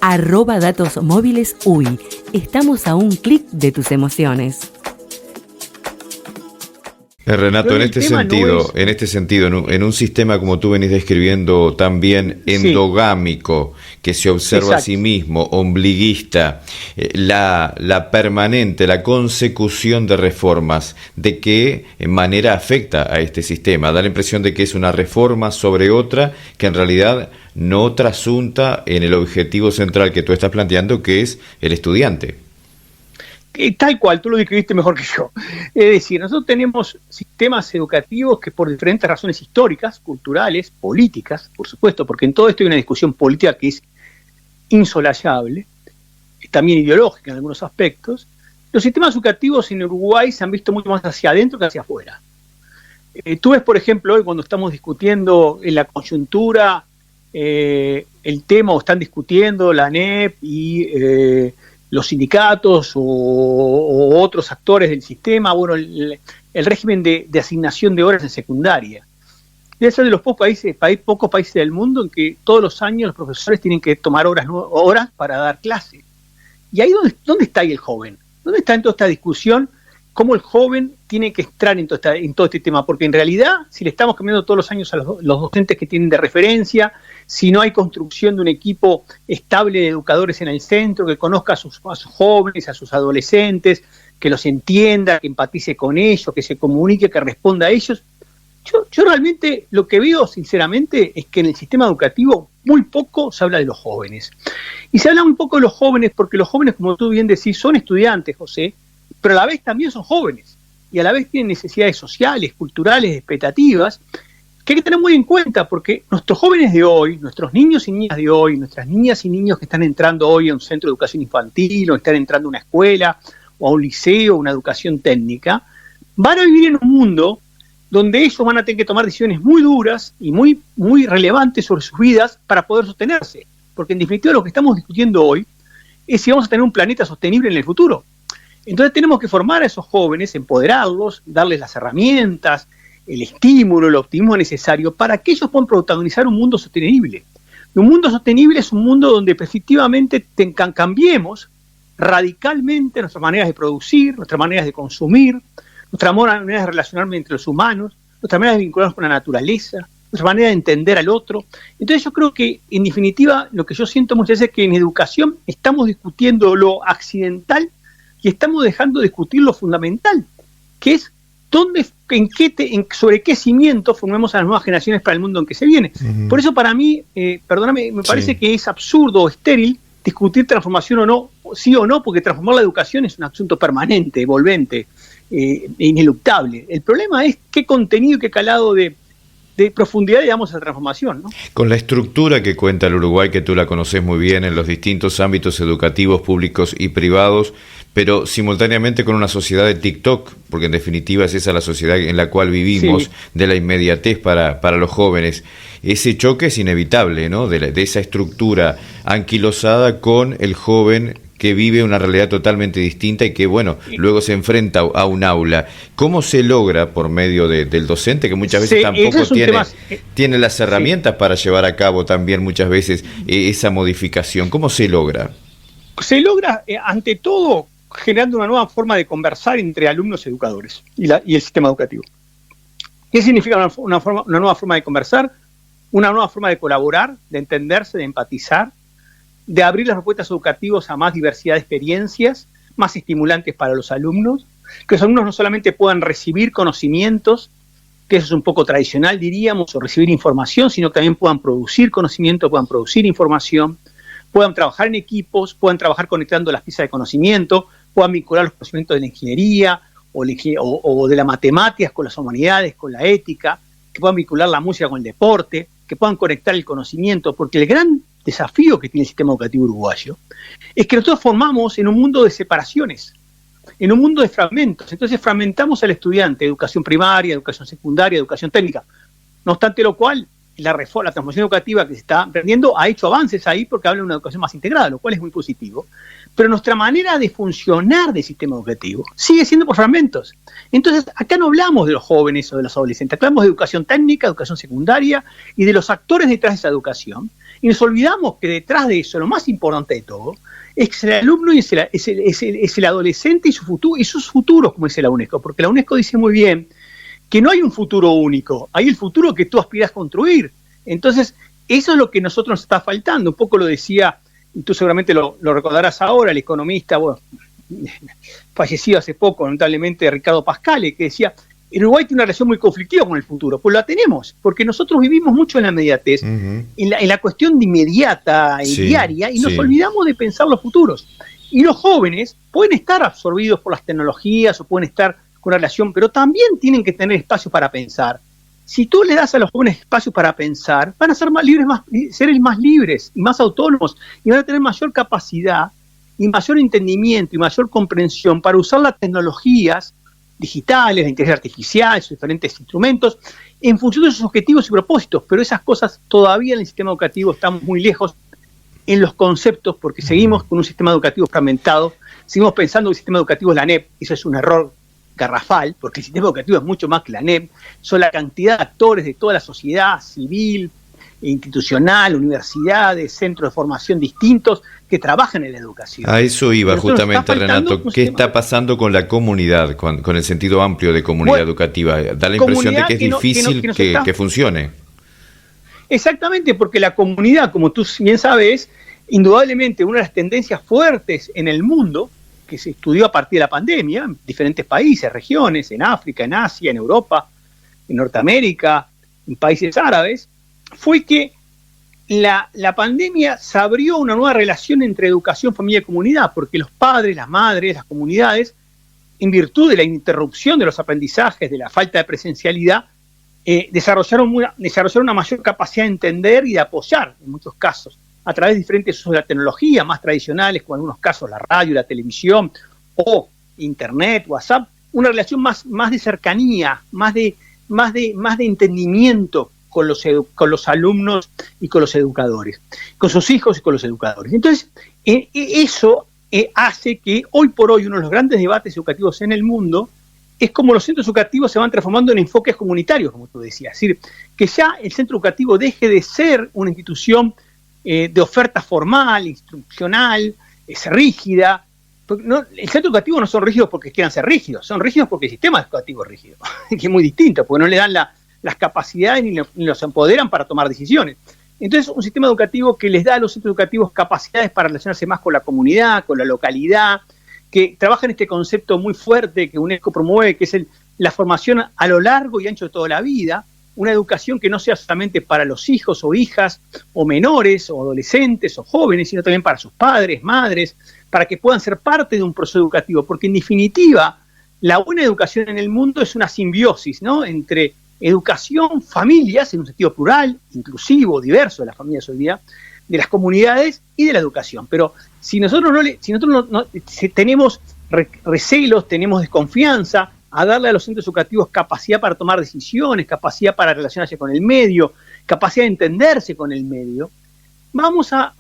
@datosmóvilesUY. Estamos a un clic de tus emociones. Renato, en este sentido, en un sistema como tú venís describiendo, también endogámico, que se observa a sí mismo, ombliguista, la permanente, la consecución de reformas, ¿de qué manera afecta a este sistema? Da la impresión de que es una reforma sobre otra que en realidad no trasunta en el objetivo central que tú estás planteando, que es el estudiante. Tal cual, tú lo describiste mejor que yo. Es decir, nosotros tenemos sistemas educativos que por diferentes razones históricas, culturales, políticas, por supuesto, porque en todo esto hay una discusión política que es insolayable, también ideológica en algunos aspectos. Los sistemas educativos en Uruguay se han visto mucho más hacia adentro que hacia afuera. Tú ves, por ejemplo, hoy cuando estamos discutiendo en la coyuntura el tema, o están discutiendo la ANEP y los sindicatos o otros actores del sistema, bueno, el régimen de asignación de horas en secundaria. Debe ser de los pocos países del mundo en que todos los años los profesores tienen que tomar horas para dar clase. Y ahí ¿dónde está ahí el joven? ¿Dónde está en toda esta discusión? ¿Cómo el joven tiene que entrar en todo este tema? Porque en realidad, si le estamos cambiando todos los años a los docentes que tienen de referencia, si no hay construcción de un equipo estable de educadores en el centro, que conozca a sus jóvenes, a sus adolescentes, que los entienda, que empatice con ellos, que se comunique, que responda a ellos, yo realmente lo que veo, sinceramente, es que en el sistema educativo muy poco se habla de los jóvenes. Y se habla muy poco de los jóvenes porque los jóvenes, como tú bien decís, son estudiantes, José, pero a la vez también son jóvenes y a la vez tienen necesidades sociales, culturales, expectativas, que hay que tener muy en cuenta porque nuestros jóvenes de hoy, nuestros niños y niñas de hoy, nuestras niñas y niños que están entrando hoy a un centro de educación infantil o están entrando a una escuela o a un liceo, una educación técnica, van a vivir en un mundo donde ellos van a tener que tomar decisiones muy duras y muy, muy relevantes sobre sus vidas para poder sostenerse. Porque en definitiva lo que estamos discutiendo hoy es si vamos a tener un planeta sostenible en el futuro. Entonces tenemos que formar a esos jóvenes, empoderarlos, darles las herramientas, el estímulo, el optimismo necesario para que ellos puedan protagonizar un mundo sostenible. Y un mundo sostenible es un mundo donde efectivamente cambiemos radicalmente nuestras maneras de producir, nuestras maneras de consumir, nuestra manera de relacionarnos entre los humanos, nuestra manera de vincularnos con la naturaleza, nuestra manera de entender al otro. Entonces yo creo que, en definitiva, lo que yo siento muchas veces es que en educación estamos discutiendo lo accidental y estamos dejando de discutir lo fundamental, que es sobre qué cimiento formemos a las nuevas generaciones para el mundo en que se viene. Uh-huh. Por eso para mí, me parece que es absurdo o estéril discutir transformación o no, sí o no, porque transformar la educación es un asunto permanente, envolvente, ineluctable. El problema es qué contenido y qué calado de profundidad le damos a la transformación, ¿no? Con la estructura que cuenta el Uruguay, que tú la conoces muy bien en los distintos ámbitos educativos, públicos y privados, pero simultáneamente con una sociedad de TikTok, porque en definitiva es esa la sociedad en la cual vivimos, sí, de la inmediatez para los jóvenes. Ese choque es inevitable, ¿no? De esa estructura anquilosada con el joven que vive una realidad totalmente distinta y que, bueno, luego se enfrenta a un aula. ¿Cómo se logra por medio del docente, que muchas veces tampoco tiene las herramientas para llevar a cabo también muchas veces esa modificación? ¿Cómo se logra? Se logra, ante todo, generando una nueva forma de conversar entre alumnos y educadores y el sistema educativo. ¿Qué significa una nueva forma de conversar? Una nueva forma de colaborar, de entenderse, de empatizar, de abrir las propuestas educativas a más diversidad de experiencias, más estimulantes para los alumnos, que los alumnos no solamente puedan recibir conocimientos, que eso es un poco tradicional, diríamos, o recibir información, sino que también puedan producir conocimiento, puedan producir información, puedan trabajar en equipos, puedan trabajar conectando las piezas de conocimiento, puedan vincular los conocimientos de la ingeniería o de las matemáticas con las humanidades, con la ética, que puedan vincular la música con el deporte, que puedan conectar el conocimiento, porque el gran desafío que tiene el sistema educativo uruguayo es que nosotros formamos en un mundo de separaciones, en un mundo de fragmentos. Entonces fragmentamos al estudiante, educación primaria, educación secundaria, educación técnica. No obstante lo cual, la transformación educativa que se está emprendiendo ha hecho avances ahí porque habla de una educación más integrada, lo cual es muy positivo. Pero nuestra manera de funcionar del sistema educativo sigue siendo por fragmentos. Entonces, acá no hablamos de los jóvenes o de los adolescentes, acá hablamos de educación técnica, educación secundaria y de los actores detrás de esa educación, Y nos olvidamos que detrás de eso, lo más importante de todo, es que el alumno es el adolescente y sus futuros, como dice la UNESCO, porque la UNESCO dice muy bien que no hay un futuro único, hay el futuro que tú aspiras a construir. Entonces, eso es lo que a nosotros nos está faltando. Un poco lo decía, y tú seguramente lo recordarás ahora, el economista, bueno, fallecido hace poco, lamentablemente, Ricardo Pascale, que decía, Uruguay tiene una relación muy conflictiva con el futuro. Pues la tenemos, porque nosotros vivimos mucho en la inmediatez, en la cuestión de inmediata y diaria, y nos olvidamos de pensar los futuros. Y los jóvenes pueden estar absorbidos por las tecnologías o pueden estar con una relación, pero también tienen que tener espacio para pensar. Si tú le das a los jóvenes espacio para pensar, van a ser seres más libres y más autónomos, y van a tener mayor capacidad y mayor entendimiento y mayor comprensión para usar las tecnologías digitales, la inteligencia artificial, sus diferentes instrumentos, en función de sus objetivos y propósitos. Pero esas cosas todavía en el sistema educativo estamos muy lejos en los conceptos, porque seguimos con un sistema educativo fragmentado, seguimos pensando que el sistema educativo es la NEP, y eso es un error garrafal, porque el sistema educativo es mucho más que la NEP, son la cantidad de actores de toda la sociedad civil, institucional, universidades, centros de formación distintos que trabajan en la educación. A eso iba justamente, Renato. ¿Qué está pasando con la comunidad, con el sentido amplio de comunidad educativa? Da la impresión de que es difícil que funcione. Exactamente, porque la comunidad, como tú bien sabes, indudablemente una de las tendencias fuertes en el mundo, que se estudió a partir de la pandemia, en diferentes países, regiones, en África, en Asia, en Europa, en Norteamérica, en países árabes, fue que la pandemia se abrió una nueva relación entre educación, familia y comunidad, porque los padres, las madres, las comunidades, en virtud de la interrupción de los aprendizajes, de la falta de presencialidad, desarrollaron una mayor capacidad de entender y de apoyar, en muchos casos, a través de diferentes usos de la tecnología más tradicionales, como en algunos casos la radio, la televisión o internet, WhatsApp, una relación más de cercanía, más de entendimiento con los alumnos y con los educadores, con sus hijos y con los educadores. Entonces, eso hace que hoy por hoy uno de los grandes debates educativos en el mundo es cómo los centros educativos se van transformando en enfoques comunitarios, como tú decías. Es decir, que ya el centro educativo deje de ser una institución de oferta formal, instruccional, rígida. El centro educativo no son rígidos porque quieran ser rígidos, son rígidos porque el sistema educativo es rígido, que es muy distinto, porque no le dan las capacidades ni los empoderan para tomar decisiones. Entonces, un sistema educativo que les da a los centros educativos capacidades para relacionarse más con la comunidad, con la localidad, que trabaja en este concepto muy fuerte que UNESCO promueve, que es la formación a lo largo y ancho de toda la vida, una educación que no sea solamente para los hijos o hijas, o menores, o adolescentes, o jóvenes, sino también para sus padres, madres, para que puedan ser parte de un proceso educativo, porque en definitiva, la buena educación en el mundo es una simbiosis, ¿no?, entre educación, familias, en un sentido plural, inclusivo, diverso de las familias hoy día, de las comunidades y de la educación. Pero si nosotros si tenemos recelos, tenemos desconfianza, a darle a los centros educativos capacidad para tomar decisiones, capacidad para relacionarse con el medio, capacidad de entenderse con el medio, vamos a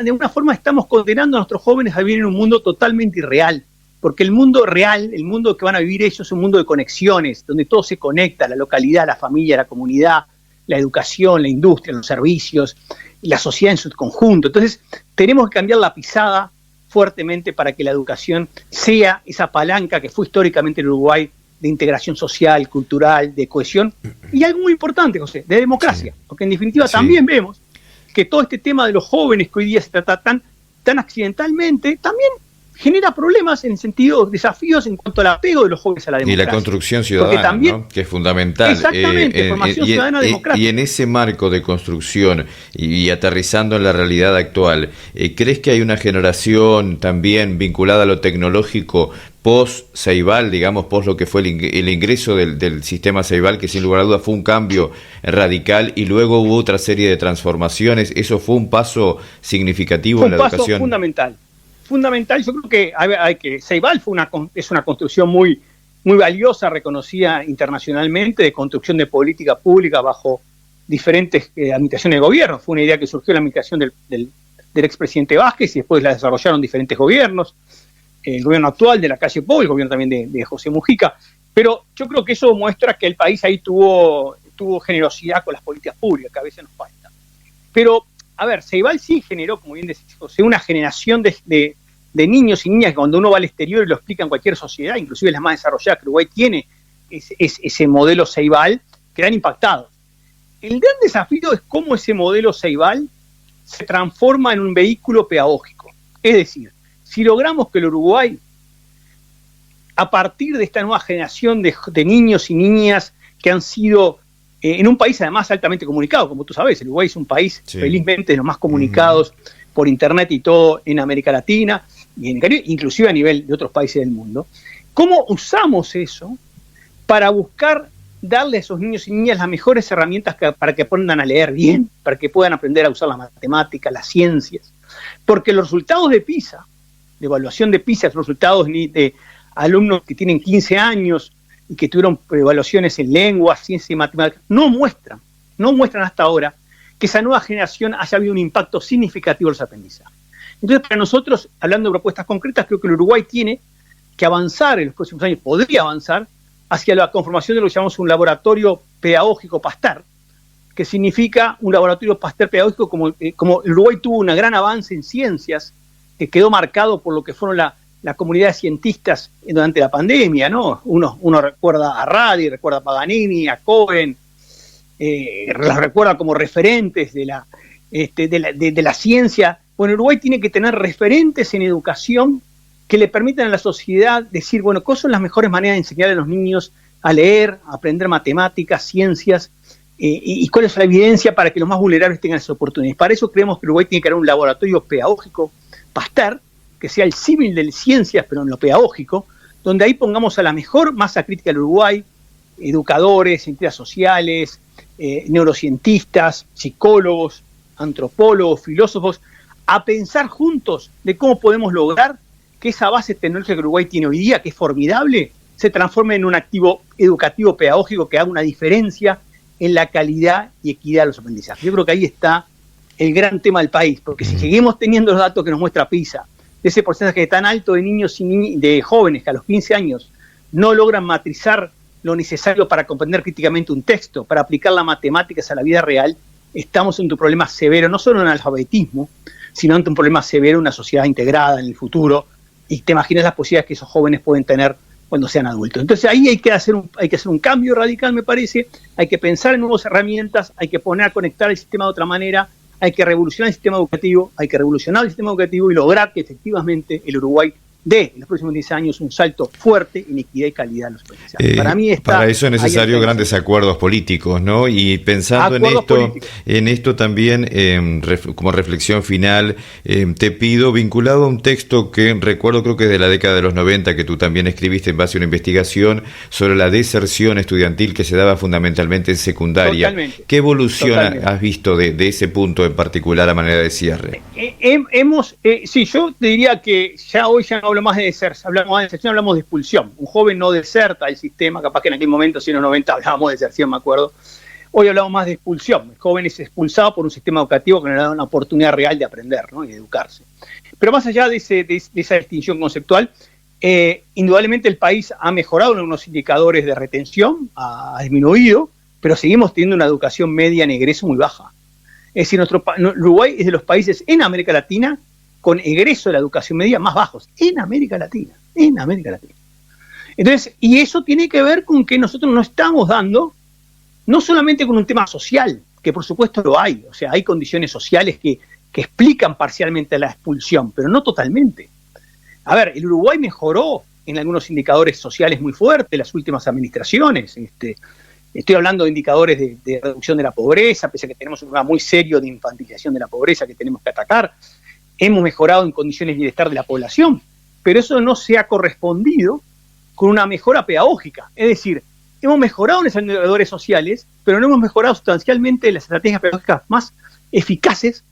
de una forma estamos condenando a nuestros jóvenes a vivir en un mundo totalmente irreal, porque el mundo real, el mundo que van a vivir ellos es un mundo de conexiones, donde todo se conecta, la localidad, la familia, la comunidad, la educación, la industria, los servicios, la sociedad en su conjunto. Entonces, tenemos que cambiar la pisada fuertemente para que la educación sea esa palanca que fue históricamente en Uruguay de integración social, cultural, de cohesión, y algo muy importante, José, de democracia, porque en definitiva también vemos que todo este tema de los jóvenes que hoy día se trata tan accidentalmente, también genera problemas en el sentido, desafíos en cuanto al apego de los jóvenes a la democracia. Y la construcción ciudadana, también, ¿no?, que es fundamental. Exactamente, formación ciudadana democrática. Y en ese marco de construcción y aterrizando en la realidad actual, ¿crees que hay una generación también vinculada a lo tecnológico post-Ceibal, digamos, post lo que fue el ingreso del sistema Ceibal, que sin lugar a dudas fue un cambio radical y luego hubo otra serie de transformaciones? ¿Eso fue un paso significativo en la educación? Fue un paso fundamental. Yo creo que Ceibal es una construcción muy, muy valiosa, reconocida internacionalmente, de construcción de política pública bajo diferentes administraciones de gobierno. Fue una idea que surgió en la administración del expresidente Vázquez y después la desarrollaron diferentes gobiernos, el gobierno actual de la calle Pou, el gobierno también de José Mujica. Pero yo creo que eso muestra que el país ahí tuvo generosidad con las políticas públicas, que a veces nos falta. Pero a ver, Ceibal sí generó, como bien decís, José, una generación de niños y niñas que cuando uno va al exterior y lo explica en cualquier sociedad, inclusive las más desarrolladas, que Uruguay tiene ese modelo Ceibal, quedan impactados. El gran desafío es cómo ese modelo Ceibal se transforma en un vehículo pedagógico. Es decir, si logramos que el Uruguay, a partir de esta nueva generación de niños y niñas que han sido, en un país además altamente comunicado, como tú sabes, el Uruguay es un país felizmente de los más comunicados por internet y todo en América Latina, y en el Caribe, inclusive a nivel de otros países del mundo, ¿cómo usamos eso para buscar darle a esos niños y niñas las mejores herramientas para que aprendan a leer bien, para que puedan aprender a usar las matemáticas, las ciencias? Porque los resultados de PISA, de evaluación de PISA, los resultados de alumnos que tienen 15 años y que tuvieron evaluaciones en lengua, ciencia y matemáticas, no muestran hasta ahora que esa nueva generación haya habido un impacto significativo en los aprendizajes. Entonces, para nosotros, hablando de propuestas concretas, creo que el Uruguay tiene que avanzar en los próximos años, podría avanzar hacia la conformación de lo que llamamos un laboratorio pedagógico Pasteur, que significa un laboratorio Pasteur pedagógico como el Uruguay tuvo un gran avance en ciencias, que quedó marcado por lo que fueron la comunidad de cientistas durante la pandemia, ¿no? Uno recuerda a Radi, recuerda a Paganini, a Cohen, las recuerda como referentes de la ciencia. Bueno, Uruguay tiene que tener referentes en educación que le permitan a la sociedad decir, bueno, ¿cuáles son las mejores maneras de enseñar a los niños a leer, a aprender matemáticas, ciencias, y cuál es la evidencia para que los más vulnerables tengan esas oportunidades? Para eso creemos que Uruguay tiene que crear un laboratorio pedagógico Pasteur, que sea el símil de ciencias, pero en lo pedagógico, donde ahí pongamos a la mejor masa crítica del Uruguay, educadores, entidades sociales, neurocientistas, psicólogos, antropólogos, filósofos, a pensar juntos de cómo podemos lograr que esa base tecnológica que Uruguay tiene hoy día, que es formidable, se transforme en un activo educativo pedagógico que haga una diferencia en la calidad y equidad de los aprendizajes. Yo creo que ahí está el gran tema del país, porque si seguimos teniendo los datos que nos muestra PISA, de ese porcentaje tan alto de niños y de jóvenes que a los 15 años no logran matrizar lo necesario para comprender críticamente un texto, para aplicar las matemáticas a la vida real, estamos ante un problema severo, no solo en el alfabetismo, sino ante un problema severo en una sociedad integrada en el futuro, y te imaginas las posibilidades que esos jóvenes pueden tener cuando sean adultos. Entonces ahí hay que hacer un cambio radical, me parece, hay que pensar en nuevas herramientas, hay que poner a conectar el sistema de otra manera, hay que revolucionar el sistema educativo, y lograr que efectivamente el Uruguay dé en los próximos 10 años un salto fuerte en equidad y calidad en los aprendizajes. Para eso es necesario grandes acuerdos políticos, ¿no? Y pensando en esto también, como reflexión final, te pido, vinculado a un texto que recuerdo, creo que es de la década de los 90, que tú también escribiste en base a una investigación sobre la deserción estudiantil que se daba fundamentalmente en secundaria. Totalmente. ¿Qué evolución has visto de ese punto en particular a manera de cierre? Sí, yo te diría que hoy ya no hablamos más de deserción, hablamos de expulsión. Un joven no deserta el sistema, capaz que en aquel momento, si en los 90 hablábamos de deserción, me acuerdo. Hoy hablamos más de expulsión. El joven es expulsado por un sistema educativo que no le da una oportunidad real de aprender, ¿no? Y de educarse. Pero más allá de esa distinción conceptual, indudablemente el país ha mejorado en algunos indicadores de retención, ha disminuido, pero seguimos teniendo una educación media en egreso muy baja. Es decir, Uruguay es de los países en América Latina con egreso de la educación media más bajos, en América Latina. Entonces, y eso tiene que ver con que nosotros no estamos dando, no solamente con un tema social, que por supuesto lo hay, o sea, hay condiciones sociales que explican parcialmente la expulsión, pero no totalmente. A ver, el Uruguay mejoró en algunos indicadores sociales muy fuertes, las últimas administraciones, estoy hablando de indicadores de reducción de la pobreza, pese a que tenemos un problema muy serio de infantilización de la pobreza que tenemos que atacar. Hemos mejorado en condiciones de bienestar de la población, pero eso no se ha correspondido con una mejora pedagógica. Es decir, hemos mejorado en esos indicadores sociales, pero no hemos mejorado sustancialmente las estrategias pedagógicas más eficaces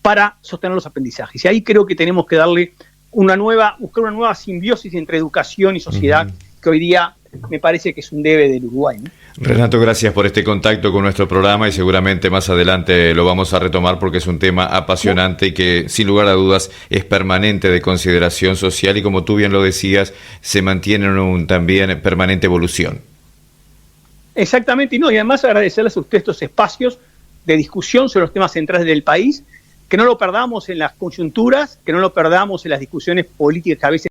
para sostener los aprendizajes. Y ahí creo que tenemos que buscar una nueva simbiosis entre educación y sociedad, que hoy día me parece que es un debe del Uruguay, ¿no? Renato, gracias por este contacto con nuestro programa y seguramente más adelante lo vamos a retomar porque es un tema apasionante y que sin lugar a dudas es permanente de consideración social y como tú bien lo decías, se mantiene en un también permanente evolución. Exactamente, y además agradecerles a ustedes estos espacios de discusión sobre los temas centrales del país que no lo perdamos en las coyunturas, que no lo perdamos en las discusiones políticas que a veces